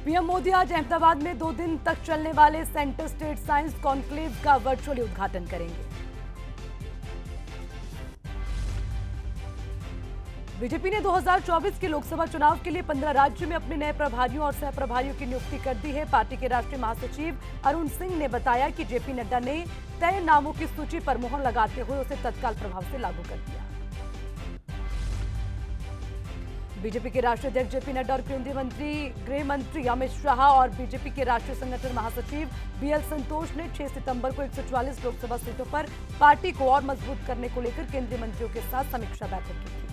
PM Modi आज अहमदाबाद में 2 दिन तक चलने वाले सेंटर स्टेट साइंस कॉन्क्लेव का वर्चुअली उद्घाटन करेंगे। बीजेपी ने 2024 के लोकसभा चुनाव के लिए 15 राज्यों में अपने नए प्रभारियों और सह प्रभारियों की नियुक्ति कर दी है। पार्टी के राष्ट्रीय महासचिव अरुण सिंह ने बताया कि जेपी नड्डा ने तय नामों की सूची पर मुहर लगाते हुए उसे तत्काल प्रभाव से लागू कर दिया। बीजेपी के राष्ट्रीय अध्यक्ष जेपी नड्डा और केंद्रीय गृह मंत्री अमित शाह और बीजेपी के राष्ट्रीय संगठन महासचिव बीएल संतोष ने 6 सितंबर को 144 लोकसभा सीटों पर पार्टी को और मजबूत करने को लेकर केंद्रीय मंत्रियों के साथ समीक्षा बैठक की थी।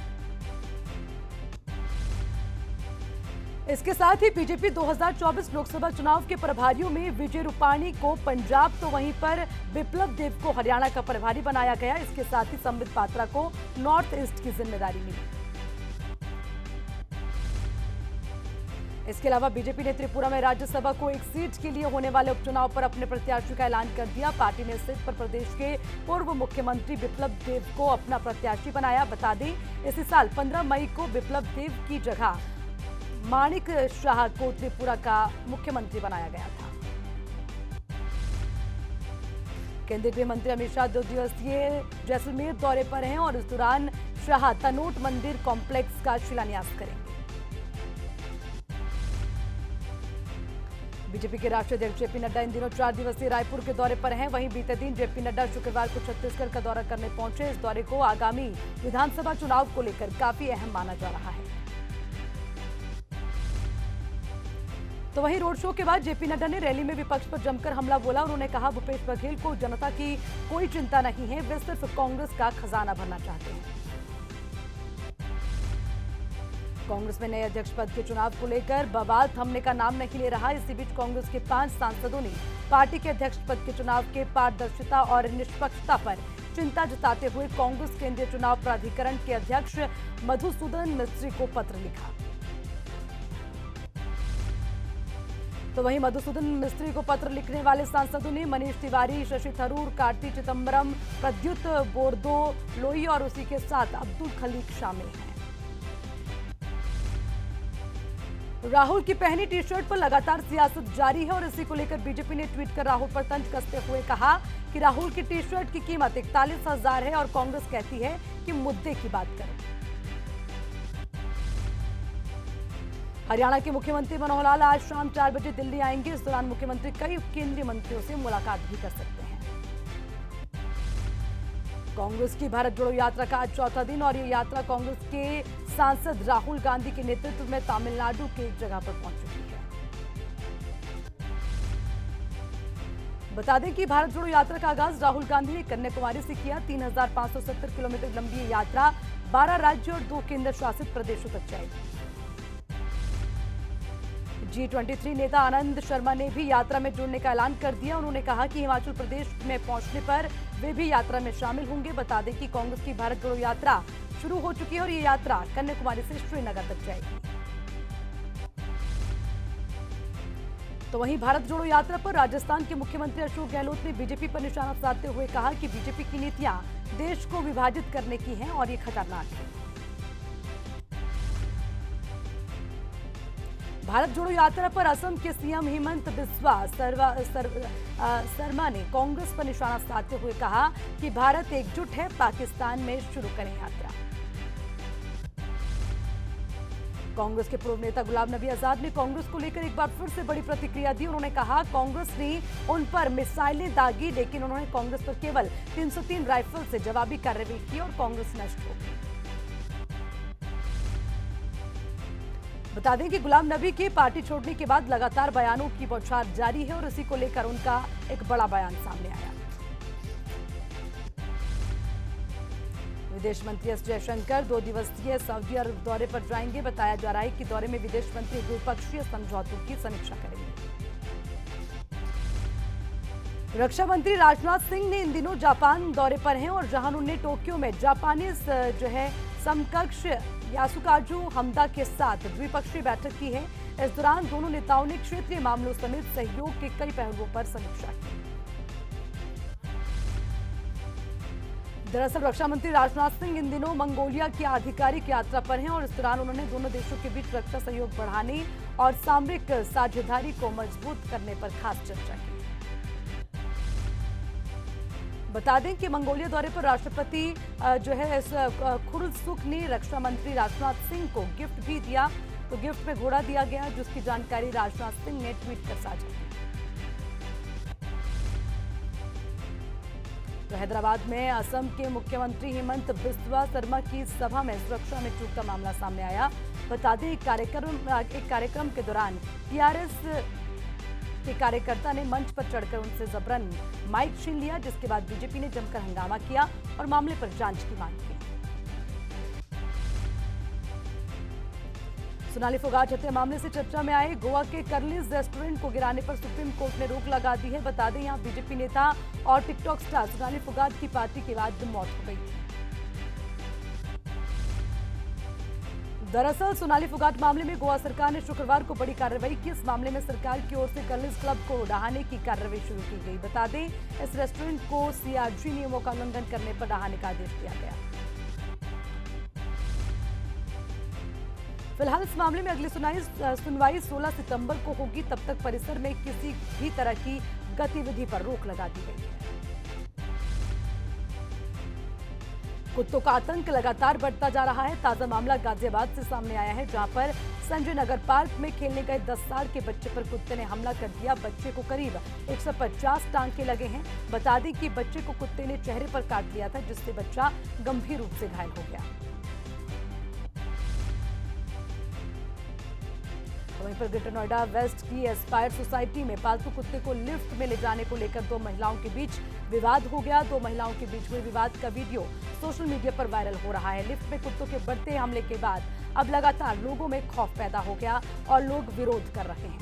इसके साथ ही बीजेपी 2024 लोकसभा चुनाव के प्रभारियों में विजय रूपाणी को पंजाब तो वहीं पर बिप्लब देब को हरियाणा का प्रभारी बनाया गया। इसके साथ ही संबित पात्रा को नॉर्थ ईस्ट की जिम्मेदारी मिली। इसके अलावा बीजेपी ने त्रिपुरा में राज्यसभा को एक सीट के लिए होने वाले उपचुनाव पर अपने प्रत्याशी का ऐलान कर दिया। पार्टी ने इस सीट पर प्रदेश के पूर्व मुख्यमंत्री बिप्लब देब को अपना प्रत्याशी बनाया। बता दें, इसी साल 15 मई को बिप्लब देब की जगह माणिक शाह को त्रिपुरा का मुख्यमंत्री बनाया गया था। केंद्रीय गृह मंत्री अमित शाह 2 दिवसीय जैसलमेर दौरे पर हैं और इस दौरान शाह तनोट मंदिर कॉम्प्लेक्स का शिलान्यास करेंगे। बीजेपी के राष्ट्रीय अध्यक्ष जेपी नड्डा इन दिनों 4 दिवसीय रायपुर के दौरे पर हैं। वहीं बीते दिन जेपी नड्डा शुक्रवार को छत्तीसगढ़ का दौरा करने पहुंचे। इस दौरे को आगामी विधानसभा चुनाव को लेकर काफी अहम माना जा रहा है। तो वहीं रोड शो के बाद जेपी नड्डा ने रैली में विपक्ष पर जमकर हमला बोला। उन्होंने कहा, भूपेश बघेल को जनता की कोई चिंता नहीं है, वे सिर्फ कांग्रेस का खजाना भरना चाहते हैं। कांग्रेस में नए अध्यक्ष पद के चुनाव को लेकर बवाल थमने का नाम नहीं ले रहा। इसी बीच कांग्रेस के 5 सांसदों ने पार्टी के अध्यक्ष पद के चुनाव के पारदर्शिता और निष्पक्षता पर चिंता जताते हुए कांग्रेस केंद्रीय चुनाव प्राधिकरण के अध्यक्ष मधुसूदन मिस्त्री को पत्र लिखा। तो वहीं मधुसूदन मिस्त्री को पत्र लिखने वाले सांसदों ने मनीष तिवारी, शशि थरूर, कार्ति चिदंबरम, प्रद्युत बोरदो लोई और उसी के साथ अब्दुल खलीक शामिल हैं। राहुल की पहनी टी शर्ट पर लगातार सियासत जारी है और इसी को लेकर बीजेपी ने ट्वीट कर राहुल पर तंज कसते हुए कहा कि राहुल की टी शर्ट की कीमत 41,000 है और कांग्रेस कहती है कि मुद्दे की बात करें। हरियाणा के मुख्यमंत्री मनोहर लाल आज शाम 4 बजे दिल्ली आएंगे। इस दौरान मुख्यमंत्री कई केंद्रीय मंत्रियों से मुलाकात भी कर सकते हैं। कांग्रेस की भारत जोड़ो यात्रा का आज 4था दिन और ये यात्रा कांग्रेस के सांसद राहुल गांधी के नेतृत्व में तमिलनाडु के एक जगह पर पहुंच चुकी है। बता दें कि भारत जोड़ो यात्रा का आगाज राहुल गांधी ने कन्याकुमारी से किया। 3,570 किलोमीटर लंबी ये यात्रा 12 राज्यों और 2 केंद्र शासित प्रदेशों तक जाएगी। G23 नेता आनंद शर्मा ने भी यात्रा में जुड़ने का ऐलान कर दिया। उन्होंने कहा कि हिमाचल प्रदेश में पहुंचने पर वे भी यात्रा में शामिल होंगे। बता दें कि कांग्रेस की भारत जोड़ो यात्रा शुरू हो चुकी है और ये यात्रा कन्याकुमारी से श्रीनगर तक जाएगी। तो वहीं भारत जोड़ो यात्रा पर राजस्थान के मुख्यमंत्री अशोक गहलोत ने बीजेपी पर निशाना साधते हुए कहा कि बीजेपी की नीतियां देश को विभाजित करने की हैं और ये खतरनाक है। भारत जोड़ो यात्रा पर असम के सीएम हेमंत बिस्वा शर्मा ने कांग्रेस पर निशाना साधते हुए कहा कि भारत एकजुट है, पाकिस्तान में शुरू करें यात्रा। कांग्रेस के पूर्व नेता गुलाम नबी आजाद ने कांग्रेस को लेकर एक बार फिर से बड़ी प्रतिक्रिया दी। उन्होंने कहा, कांग्रेस ने उन पर मिसाइलें दागी, लेकिन उन्होंने कांग्रेस पर केवल 303 राइफल से जवाबी कार्रवाई की और कांग्रेस नष्ट हो गई। बता दें कि गुलाम नबी के पार्टी छोड़ने के बाद लगातार बयानों की बौछार जारी है और इसी को लेकर उनका एक बड़ा बयान सामने आया। विदेश मंत्री एस जयशंकर 2 दिवसीय सऊदी अरब दौरे पर जाएंगे। बताया जा रहा है कि दौरे में विदेश मंत्री द्विपक्षीय समझौतों की समीक्षा करेंगे। रक्षा मंत्री राजनाथ सिंह ने इन दिनों जापान दौरे पर हैं और जहां उन्होंने टोक्यो में जापानीज समकक्ष यासुकाजु हमदा के साथ द्विपक्षीय बैठक की है। इस दौरान दोनों नेताओं ने क्षेत्रीय मामलों समेत सहयोग के कई पहलुओं पर समीक्षा की। दरअसल रक्षा मंत्री राजनाथ सिंह इन दिनों मंगोलिया की आधिकारिक यात्रा पर हैं और इस दौरान उन्होंने दोनों देशों के बीच रक्षा सहयोग बढ़ाने और सामरिक साझेदारी को मजबूत करने पर खास चर्चा की। बता दें कि मंगोलिया दौरे पर राष्ट्रपति जो है खुर्रसुख ने रक्षा मंत्री राजनाथ सिंह को गिफ्ट भी दिया। तो गिफ्ट में घोड़ा दिया गया, जिसकी जानकारी राजनाथ सिंह ने ट्वीट कर साझा की। तो हैदराबाद में असम के मुख्यमंत्री हेमंत बिस्वा शर्मा की सभा में सुरक्षा में चूक का मामला सामने आया। बता दें एक कार्यक्रम के दौरान टीआरएस के कार्यकर्ता ने मंच पर चढ़कर उनसे जबरन माइक छीन लिया, जिसके बाद बीजेपी ने जमकर हंगामा किया और मामले पर जांच की मांग की। सोनाली फोगाट हत्या मामले से चर्चा में आए गोवा के कर्लिस रेस्टोरेंट को गिराने पर सुप्रीम कोर्ट ने रोक लगा दी है। बता दें यहां बीजेपी नेता और टिकटॉक स्टार सोनाली फोगाट की पार्टी के बाद मौत हो गई थी। दरअसल सोनाली फोगाट मामले में गोवा सरकार ने शुक्रवार को बड़ी कार्रवाई की। इस मामले में सरकार की ओर से कर्लिस क्लब को ढहाने की कार्रवाई शुरू की गई। बता दें इस रेस्टोरेंट को सीआरजी नियमों का उल्लंघन करने पर ढहाने का आदेश दिया गया। फिलहाल इस मामले में अगली सुनवाई 16 सितंबर को होगी। तब तक परिसर में किसी भी तरह की गतिविधि पर रोक लगा दी गई है। कुत्तों का आतंक लगातार बढ़ता जा रहा है। ताजा मामला गाजियाबाद से सामने आया है, जहां पर संजय नगर पार्क में खेलने गए 10 साल के बच्चे पर कुत्ते ने हमला कर दिया। बच्चे को करीब 150 टांके लगे हैं। बता दें कि बच्चे को कुत्ते ने चेहरे पर काट लिया था, जिससे बच्चा गंभीर रूप से घायल हो गया। वहीं पर ग्रेटर नोएडा वेस्ट की एस्पायर सोसाइटी में पालतू कुत्ते को लिफ्ट में ले जाने को लेकर 2 महिलाओं के बीच विवाद हो गया। 2 महिलाओं के बीच हुए विवाद का वीडियो सोशल मीडिया पर वायरल हो रहा है। लिफ्ट में कुत्तों के बढ़ते हमले के बाद अब लगातार लोगों में खौफ पैदा हो गया और लोग विरोध कर रहे हैं।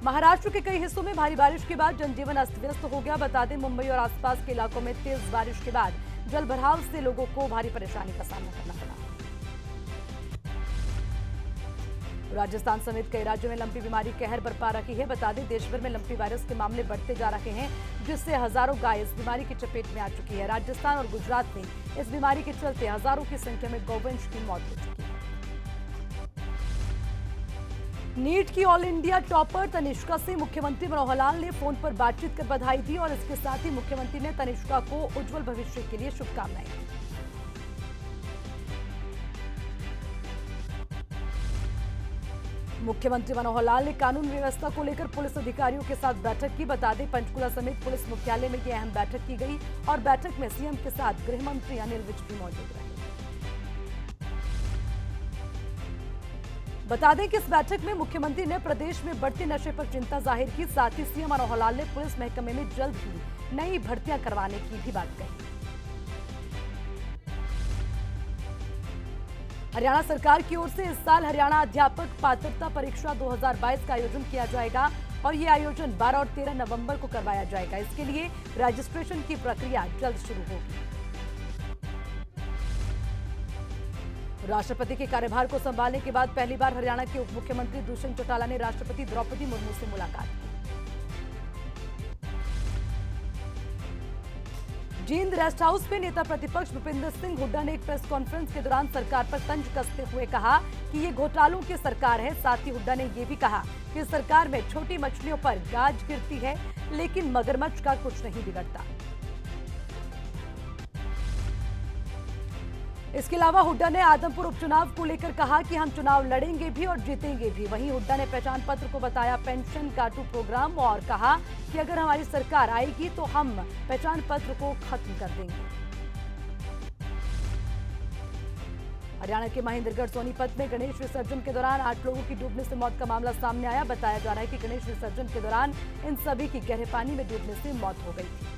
महाराष्ट्र के कई हिस्सों में भारी बारिश के बाद जनजीवन अस्त व्यस्त हो गया। बता दें मुंबई और आसपास के इलाकों में तेज बारिश के बाद जलभराव से लोगों को भारी परेशानी का सामना करना पड़ा। राजस्थान समेत कई राज्यों में लंपी बीमारी कहर बरपा रखी है। बता दें देश भर में लंपी वायरस के मामले बढ़ते जा रहे हैं, जिससे हजारों गाय इस बीमारी की चपेट में आ चुकी है। राजस्थान और गुजरात में इस बीमारी के चलते हजारों की संख्या में गौवंश की मौत हो चुकी है। नीट की ऑल इंडिया टॉपर तनिष्का से मुख्यमंत्री मनोहर लाल ने फोन पर बातचीत कर बधाई दी और इसके साथ ही मुख्यमंत्री ने तनिष्का को उज्जवल भविष्य के लिए शुभकामनाएं दी। मुख्यमंत्री मनोहर लाल ने कानून व्यवस्था को लेकर पुलिस अधिकारियों के साथ बैठक की। बता दें पंचकुला समेत पुलिस मुख्यालय में यह अहम बैठक की गई और बैठक में सीएम के साथ गृह मंत्री अनिल विज भी मौजूद रहे। बता दें कि इस बैठक में मुख्यमंत्री ने प्रदेश में बढ़ते नशे पर चिंता जाहिर की। साथ ही सीएम मनोहर लाल ने पुलिस महकमे में जल्द ही नई भर्तियां करवाने की भी बात कही। हरियाणा सरकार की ओर से इस साल हरियाणा अध्यापक पात्रता परीक्षा 2022 का आयोजन किया जाएगा और ये आयोजन 12 और 13 नवंबर को करवाया जाएगा। इसके लिए रजिस्ट्रेशन की प्रक्रिया जल्द शुरू होगी। राष्ट्रपति के कार्यभार को संभालने के बाद पहली बार हरियाणा के उप मुख्यमंत्री दुष्यंत चौटाला ने राष्ट्रपति द्रौपदी मुर्मू से मुलाकात की। जींद रेस्ट हाउस में नेता प्रतिपक्ष भूपेंद्र सिंह हुड्डा ने एक प्रेस कॉन्फ्रेंस के दौरान सरकार पर तंज कसते हुए कहा कि ये घोटालों की सरकार है। साथ ही हुड्डा ने यह भी कहा कि सरकार में छोटी मछलियों पर गाज गिरती है, लेकिन मगरमच्छ का कुछ नहीं बिगड़ता। इसके अलावा हुड्डा ने आदमपुर उपचुनाव को लेकर कहा कि हम चुनाव लड़ेंगे भी और जीतेंगे भी। वहीं हुड्डा ने पहचान पत्र को बताया पेंशन काटू प्रोग्राम और कहा कि अगर हमारी सरकार आएगी तो हम पहचान पत्र को खत्म कर देंगे। हरियाणा के महेंद्रगढ़ सोनीपत में गणेश विसर्जन के दौरान 8 लोगों की डूबने से मौत का मामला सामने आया। बताया जा रहा है कि गणेश विसर्जन के दौरान इन सभी की गहरे पानी में डूबने से मौत हो गई थी।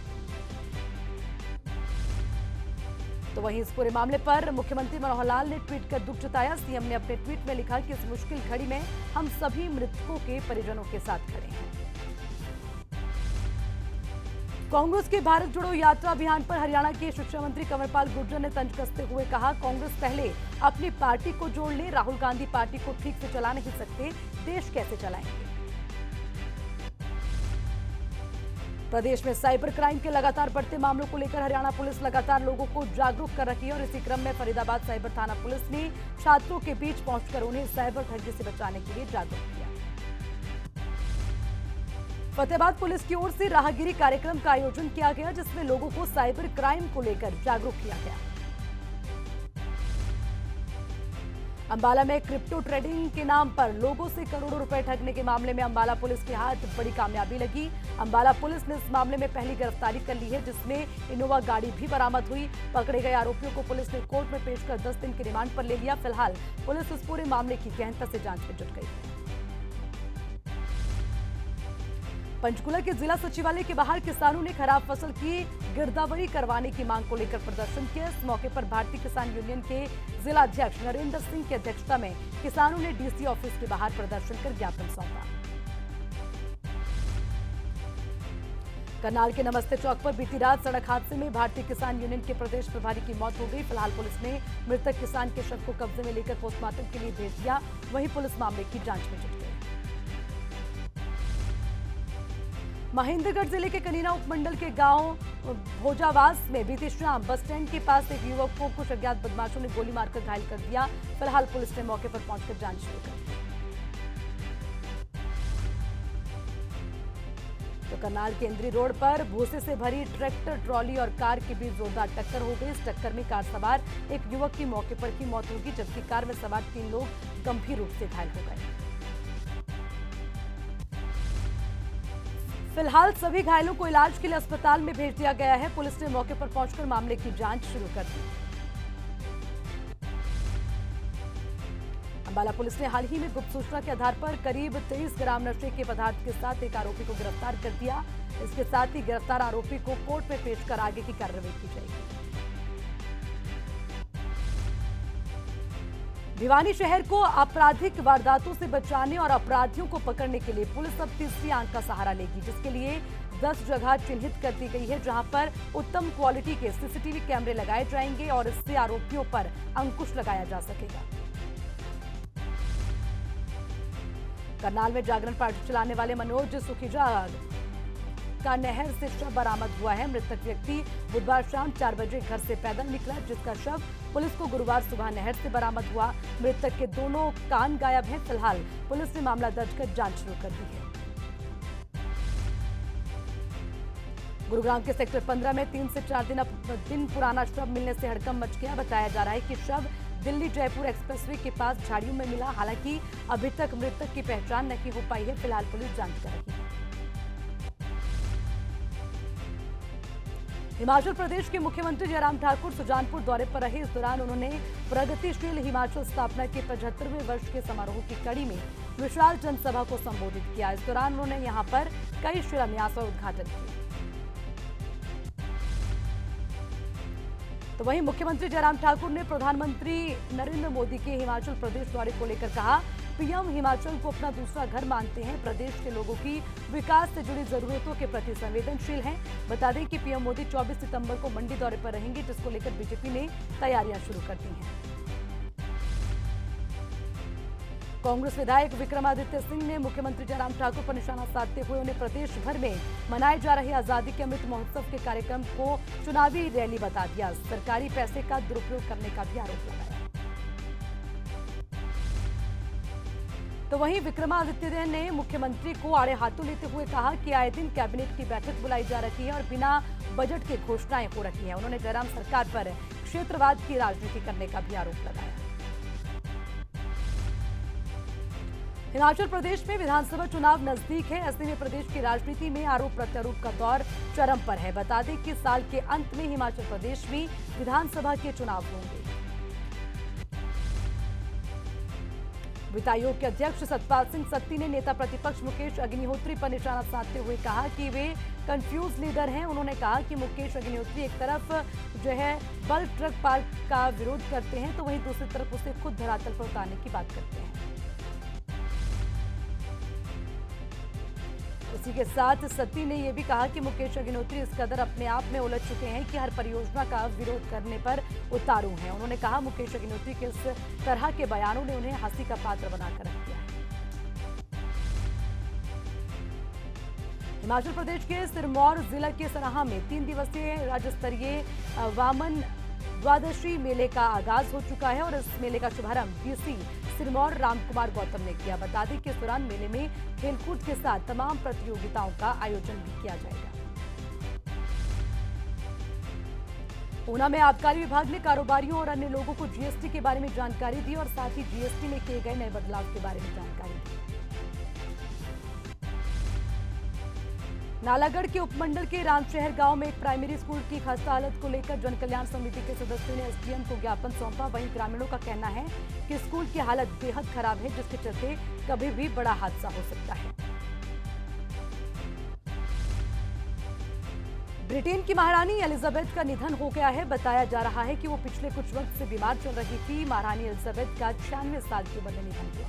तो वहीं इस पूरे मामले पर मुख्यमंत्री मनोहर लाल ने ट्वीट कर दुख जताया। सीएम ने अपने ट्वीट में लिखा कि इस मुश्किल घड़ी में हम सभी मृतकों के परिजनों के साथ खड़े हैं। कांग्रेस के भारत जोड़ो यात्रा अभियान पर हरियाणा के शिक्षा मंत्री कंवरपाल गुर्जर ने तंज कसते हुए कहा, कांग्रेस पहले अपनी पार्टी को जोड़ ले। राहुल गांधी पार्टी को ठीक से चला नहीं सकते, देश कैसे चलाएंगे। प्रदेश में साइबर क्राइम के लगातार बढ़ते मामलों को लेकर हरियाणा पुलिस लगातार लोगों को जागरूक कर रही है और इसी क्रम में फरीदाबाद साइबर थाना पुलिस ने छात्रों के बीच पहुंचकर उन्हें साइबर ठगी से बचाने के लिए जागरूक किया। फतेहाबाद पुलिस की ओर से राहगिरी कार्यक्रम का आयोजन किया गया, जिसमें लोगों को साइबर क्राइम को लेकर जागरूक किया गया। अंबाला में क्रिप्टो ट्रेडिंग के नाम पर लोगों से करोड़ों रुपए ठगने के मामले में अंबाला पुलिस के हाथ बड़ी कामयाबी लगी। अंबाला पुलिस ने इस मामले में पहली गिरफ्तारी कर ली है, जिसमें इनोवा गाड़ी भी बरामद हुई। पकड़े गए आरोपियों को पुलिस ने कोर्ट में पेश कर 10 दिन के रिमांड पर ले लिया। फिलहाल पुलिस इस पूरे मामले की गहनता से जांच में जुट गई है। पंचकुला के जिला सचिवालय के बाहर किसानों ने खराब फसल की गिरदावरी करवाने की मांग को लेकर प्रदर्शन किया। इस मौके पर भारतीय किसान यूनियन के जिला अध्यक्ष नरेंद्र सिंह की अध्यक्षता में किसानों ने डीसी ऑफिस के बाहर प्रदर्शन कर ज्ञापन सौंपा। करनाल के नमस्ते चौक पर बीती रात सड़क हादसे में भारतीय किसान यूनियन के प्रदेश प्रभारी की मौत हो गई। फिलहाल पुलिस ने मृतक किसान के शव को कब्जे में लेकर पोस्टमार्टम के लिए भेज दिया। वहीं पुलिस मामले की जांच में जुट गई। महेंद्रगढ़ जिले के कनीना उपमंडल के गांव भोजावास में बीती शाम बस स्टैंड के पास एक युवक को कुछ अज्ञात बदमाशों ने गोली मारकर घायल कर दिया। फिलहाल पुलिस ने मौके पर पहुंचकर जांच शुरू कर दी। तो करनाल केंद्रीय रोड पर भूसे से भरी ट्रैक्टर ट्रॉली और कार के बीच जोरदार टक्कर हो गई। इस टक्कर में कार सवार एक युवक की मौके पर ही मौत हो गई, जबकि कार में सवार 3 लोग गंभीर रूप से घायल हो गए। फिलहाल सभी घायलों को इलाज के लिए अस्पताल में भेज दिया गया है। पुलिस ने मौके पर पहुंचकर मामले की जांच शुरू कर दी। अंबाला पुलिस ने हाल ही में गुप्त सूचना के आधार पर करीब 23 ग्राम नशे के पदार्थ के साथ एक आरोपी को गिरफ्तार कर दिया। इसके साथ ही गिरफ्तार आरोपी को कोर्ट में पेश कर आगे की कार्रवाई की जाएगी। भिवानी शहर को आपराधिक वारदातों से बचाने और अपराधियों को पकड़ने के लिए पुलिस अब तीसरी आंख का सहारा लेगी, जिसके लिए 10 जगह चिन्हित कर दी गई है, जहां पर उत्तम क्वालिटी के सीसीटीवी कैमरे लगाए जाएंगे और इससे आरोपियों पर अंकुश लगाया जा सकेगा। करनाल में जागरण पार्टी चलाने वाले मनोज सुखीजा का नहर से शव बरामद हुआ है। मृतक व्यक्ति बुधवार शाम 4 बजे घर से पैदल निकला, जिसका शव पुलिस को गुरुवार सुबह नहर से बरामद हुआ। मृतक के दोनों कान गायब हैं। फिलहाल पुलिस ने मामला दर्ज कर जांच शुरू कर दी है। गुरुग्राम के सेक्टर 15 में 3 से 4 दिन पुराना शव मिलने से हड़कंप मच गया। बताया जा रहा है कि शव दिल्ली जयपुर एक्सप्रेसवे के पास झाड़ियों में मिला। हालांकि अभी तक मृतक की पहचान नहीं हो पाई है। फिलहाल पुलिस जांच कर रही है। हिमाचल प्रदेश के मुख्यमंत्री जयराम ठाकुर सुजानपुर दौरे पर रहे। इस दौरान उन्होंने प्रगतिशील हिमाचल स्थापना के 75वें वर्ष के समारोह की कड़ी में विशाल जनसभा को संबोधित किया। इस दौरान उन्होंने यहां पर कई शिलान्यास और उद्घाटन किए। तो वहीं मुख्यमंत्री जयराम ठाकुर ने प्रधानमंत्री नरेंद्र मोदी के हिमाचल प्रदेश दौरे को लेकर कहा, पीएम हिमाचल को अपना दूसरा घर मानते हैं। प्रदेश के लोगों की विकास से जुड़ी जरूरतों के प्रति संवेदनशील हैं। बता दें कि पीएम मोदी 24 सितंबर को मंडी दौरे पर रहेंगे, जिसको लेकर बीजेपी ने तैयारियां शुरू कर दी हैं। कांग्रेस विधायक विक्रमादित्य सिंह ने मुख्यमंत्री जयराम ठाकुर पर निशाना साधते हुए उन्हें प्रदेश भर में मनाए जा रहे आजादी के अमृत महोत्सव के कार्यक्रम को चुनावी रैली बता दिया। सरकारी पैसे का दुरुपयोग करने का भी आरोप लगाया। तो वहीं विक्रमादित्य ने मुख्यमंत्री को आड़े हाथों लेते हुए कहा कि आए दिन कैबिनेट की बैठक बुलाई जा रही है और बिना बजट के घोषणाएं हो रही हैं। उन्होंने जयराम सरकार पर क्षेत्रवाद की राजनीति करने का भी आरोप लगाया। हिमाचल प्रदेश में विधानसभा चुनाव नजदीक है। ऐसे में प्रदेश की राजनीति में आरोप प्रत्यारोप का दौर चरम पर है। बता दें कि साल के अंत में हिमाचल प्रदेश में विधानसभा के चुनाव होंगे। वित्त आयोग के अध्यक्ष सतपाल सिंह सत्ती ने नेता प्रतिपक्ष मुकेश अग्निहोत्री पर निशाना साधते हुए कहा कि वे कंफ्यूज लीडर हैं। उन्होंने कहा कि मुकेश अग्निहोत्री एक तरफ बल्क ट्रक पार्क का विरोध करते हैं, तो वहीं दूसरी तरफ उसे खुद धरातल पर उतारने की बात करते हैं। इसी के साथ सत्ती ने यह भी कहा कि मुकेश अग्निहोत्री इस कदर अपने आप में उलझ चुके हैं कि हर परियोजना का विरोध करने पर उतारू हैं। उन्होंने कहा मुकेश अग्निहोत्री के इस तरह के बयानों ने उन्हें हंसी का पात्र बनाकर रख दिया है। हिमाचल प्रदेश के सिरमौर जिला के सनाहा में 3 दिवसीय राज्य स्तरीय वामन द्वादशी मेले का आगाज हो चुका है और इस मेले का शुभारंभ डीसी सिरमौर रामकुमार गौतम ने किया। बता दें कि इस दौरान मेले में खेलकूद के साथ तमाम प्रतियोगिताओं का आयोजन भी किया जाएगा। ऊना में आबकारी विभाग ने कारोबारियों और अन्य लोगों को जीएसटी के बारे में जानकारी दी और साथ ही जीएसटी में किए गए नए बदलाव के बारे में जानकारी दी। नालागढ़ के उपमंडल के रामशहर गांव में एक प्राइमरी स्कूल की खस्ता हालत को लेकर जन कल्याण समिति के सदस्यों ने एसडीएम को ज्ञापन सौंपा। वहीं ग्रामीणों का कहना है कि स्कूल की हालत बेहद खराब है, जिसके चलते कभी भी बड़ा हादसा हो सकता है। ब्रिटेन की महारानी एलिजाबेथ का निधन हो गया है। बताया जा रहा है कि वो पिछले कुछ वक्त से बीमार चल रही थी। महारानी एलिजाबेथ का 96 साल की उम्र में निधन हुआ।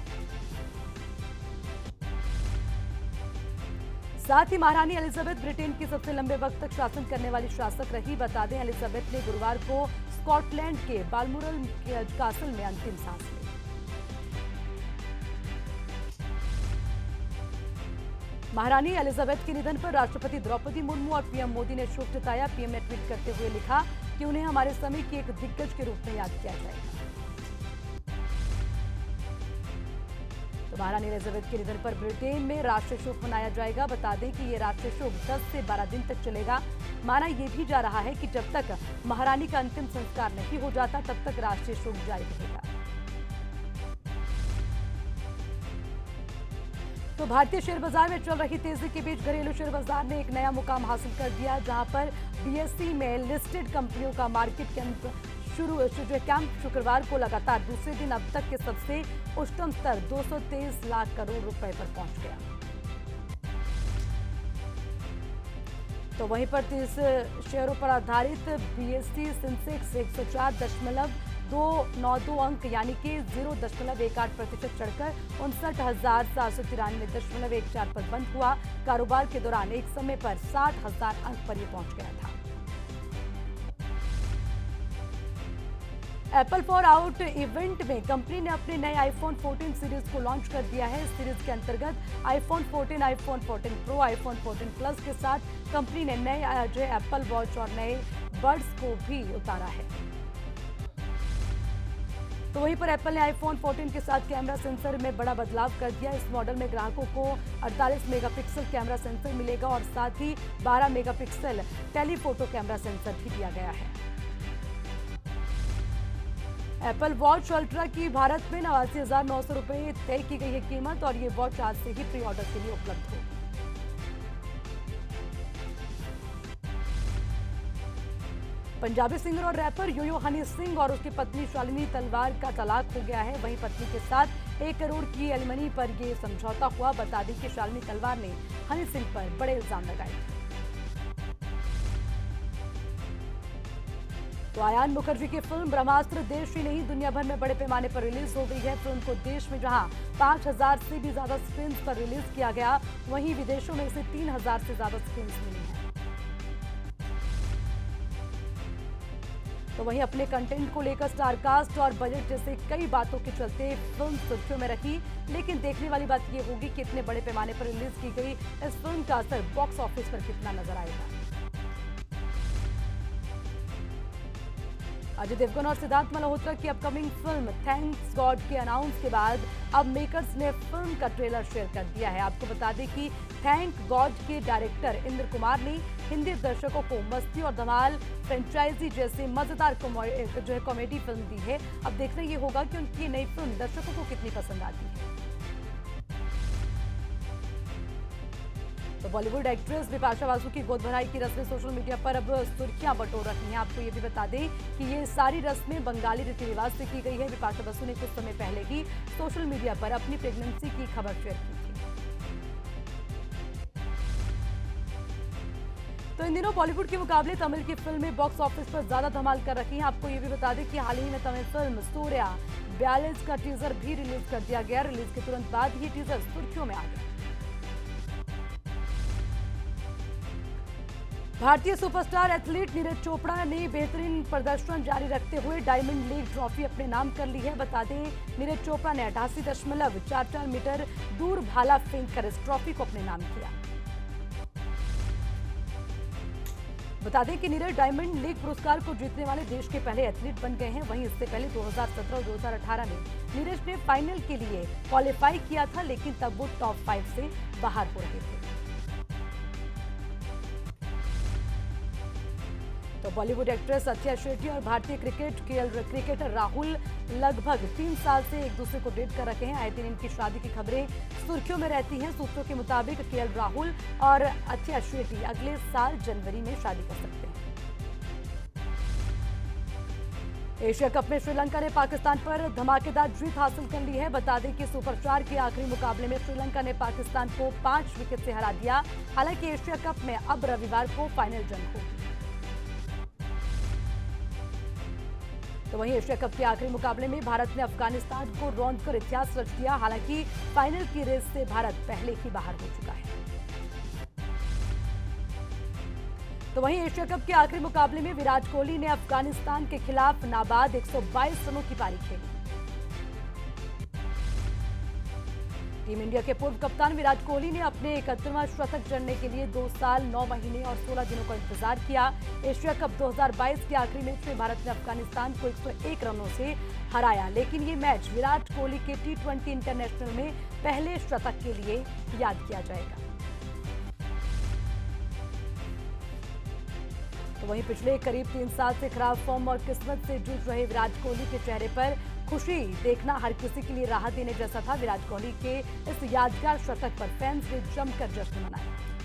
साथ ही महारानी एलिजाबेथ ब्रिटेन की सबसे लंबे वक्त तक शासन करने वाली शासक रही। बता दें एलिजाबेथ ने गुरुवार को स्कॉटलैंड के बालमोरल कासल में अंतिम सांस ली। महारानी एलिजाबेथ के निधन पर राष्ट्रपति द्रौपदी मुर्मू और पीएम मोदी ने शोक जताया। पीएम ने ट्वीट करते हुए लिखा कि उन्हें हमारे समय की एक दिग्गज के रूप में याद किया जाएगा। तो महारानी एलिजाबेथ के निधन पर ब्रिटेन में राष्ट्रीय शोक मनाया जाएगा। बता दें कि ये राष्ट्रीय शोक 10 से 12 दिन तक चलेगा। माना यह भी जा रहा है कि जब तक महारानी का अंतिम संस्कार नहीं हो जाता तब तक राष्ट्रीय शोक जारी रहेगा। तो भारतीय शेयर बाजार में चल रही तेजी के बीच घरेलू शेयर बाजार ने एक नया मुकाम हासिल कर दिया, जहां पर बीएसई में लिस्टेड कंपनियों का मार्केट कैंप शुक्रवार को लगातार दूसरे दिन अब तक के सबसे उच्चतम स्तर 223 लाख करोड़ रुपए पर पहुंच गया। तो वहीं पर 30 शेयरों पर आधारित बीएसई सेंसेक्स 104.292 अंक यानी कि 0.18% चढ़कर 59,793.14 पर बंद हुआ। कारोबार के दौरान एक समय पर 60,000 अंक पर यह पहुंच गया था। एप्पल फॉर आउट इवेंट में कंपनी ने अपने नए आईफोन 14 सीरीज को लॉन्च कर दिया है। इस सीरीज के अंतर्गत iPhone 14, iPhone 14 pro, iPhone 14 plus के साथ कंपनी ने नए जो एप्पल वॉच और नए बड्स को भी उतारा है। तो वहीं पर एप्पल ने आईफोन 14 के साथ कैमरा सेंसर में बड़ा बदलाव कर दिया। इस मॉडल में ग्राहकों को 48 मेगापिक्सल कैमरा सेंसर मिलेगा और साथ ही 12 मेगापिक्सल टेलीफोटो कैमरा सेंसर भी दिया गया है। एप्पल वॉच अल्ट्रा की भारत में 89,900 रुपए तय की गई है कीमत और ये वॉच आज से ही प्री ऑर्डर के लिए उपलब्ध होगी। पंजाबी सिंगर और रैपर यो-यो हनी सिंह और उसकी पत्नी शालिनी तलवार का तलाक हो गया है। वहीं पत्नी के साथ 1 करोड़ की एलिमनी पर यह समझौता हुआ। बता दें कि शालिनी तलवार ने हनी सिंह पर बड़े इल्जाम लगाए थे। तो आयान मुखर्जी की फिल्म ब्रह्मास्त्र देश ही नहीं दुनिया भर में बड़े पैमाने पर रिलीज हो गई है। फिल्म को देश में जहां 5,000 से भी ज्यादा स्क्रीन पर रिलीज किया गया, वहीं विदेशों में इसे 3,000 से ज्यादा स्क्रीन मिली है। तो वहीं अपने कंटेंट को लेकर स्टारकास्ट और बजट जैसे कई बातों के चलते फिल्म सुर्खियों में रही, लेकिन देखने वाली बात यह होगी कि इतने बड़े पैमाने पर रिलीज की गई इस फिल्म का असर बॉक्स ऑफिस पर कितना नजर आएगा। अजय देवगन और सिद्धार्थ मल्होत्रा की अपकमिंग फिल्म थैंक्स गॉड के अनाउंस के बाद अब मेकर्स ने फिल्म का ट्रेलर शेयर कर दिया है। आपको बता दें कि थैंक गॉड के डायरेक्टर इंद्र कुमार ने हिंदी दर्शकों को मस्ती और धमाल फ्रेंचाइजी जैसे मजेदार कॉमेडी फिल्म दी है। अब देखना ये होगा कि उनकी नई फिल्म दर्शकों को कितनी पसंद आती है। तो बॉलीवुड एक्ट्रेस बिपाशा बासु की गोद भराई की रस्में सोशल मीडिया पर अब सुर्खियां बटोर रही हैं। आपको ये भी बता दें कि ये सारी रस्में बंगाली रीति रिवाज से की गई है। बिपाशा बासु ने कुछ समय पहले ही सोशल मीडिया पर अपनी प्रेगनेंसी की खबर शेयर की थी। तो इन दिनों बॉलीवुड के मुकाबले तमिल की फिल्में बॉक्स ऑफिस पर ज्यादा धमाल कर रही हैं। आपको ये भी बता दें कि हाल ही में तमिल फिल्म सूर्या 42 का टीजर भी रिलीज कर दिया गया। रिलीज के तुरंत बाद ये टीजर सुर्खियों में आ गया। भारतीय सुपरस्टार एथलीट नीरज चोपड़ा ने बेहतरीन प्रदर्शन जारी रखते हुए डायमंड लीग ट्रॉफी अपने नाम कर ली है। बता दें नीरज चोपड़ा ने 88.44 मीटर दूर भाला फेंक कर इस ट्रॉफी को अपने नाम किया। बता दें कि नीरज डायमंड लीग पुरस्कार को जीतने वाले देश के पहले एथलीट बन गए हैं। वहीं इससे पहले 2017 और 2018 में नीरज ने फाइनल के लिए क्वालिफाई किया था, लेकिन तब वो टॉप 5 से बाहर हो रहे थे। तो बॉलीवुड एक्ट्रेस अथिया शेट्टी और भारतीय क्रिकेटर राहुल लगभग 3 साल से एक दूसरे को डेट कर रखे हैं। आए दिन इनकी शादी की खबरें सुर्खियों में रहती हैं। सूत्रों के मुताबिक केएल राहुल और अथिया शेट्टी अगले साल जनवरी में शादी कर सकते हैं। एशिया कप में श्रीलंका ने पाकिस्तान पर धमाकेदार जीत हासिल कर ली है। बता दें कि सुपर 4 के आखिरी मुकाबले में श्रीलंका ने पाकिस्तान को 5 विकेट से हरा दिया। हालांकि एशिया कप में अब रविवार को फाइनल जंग होगी। तो वहीं एशिया कप के आखिरी मुकाबले में भारत ने अफगानिस्तान को रौंदकर इतिहास रच दिया। हालांकि फाइनल की रेस से भारत पहले ही बाहर हो चुका है। तो वहीं एशिया कप के आखिरी मुकाबले में विराट कोहली ने अफगानिस्तान के खिलाफ नाबाद 122 रनों की पारी खेली। टीम इंडिया के पूर्व कप्तान विराट कोहली ने अपने 71वां शतक जड़ने के लिए 2 साल 9 महीने और 16 दिनों का इंतजार किया। एशिया कप 2022 के आखिरी मैच में भारत ने अफगानिस्तान को 101 रनों से हराया, लेकिन ये मैच विराट कोहली के T20 इंटरनेशनल में पहले शतक के लिए याद किया जाएगा। तो वहीं पिछले करीब 3 साल से खराब फॉर्म और किस्मत से जूझ रहे विराट कोहली के चेहरे पर खुशी देखना हर किसी के लिए राहत देने जैसा था। विराट कोहली के इस यादगार शतक पर फैंस ने जमकर जश्न मनाया।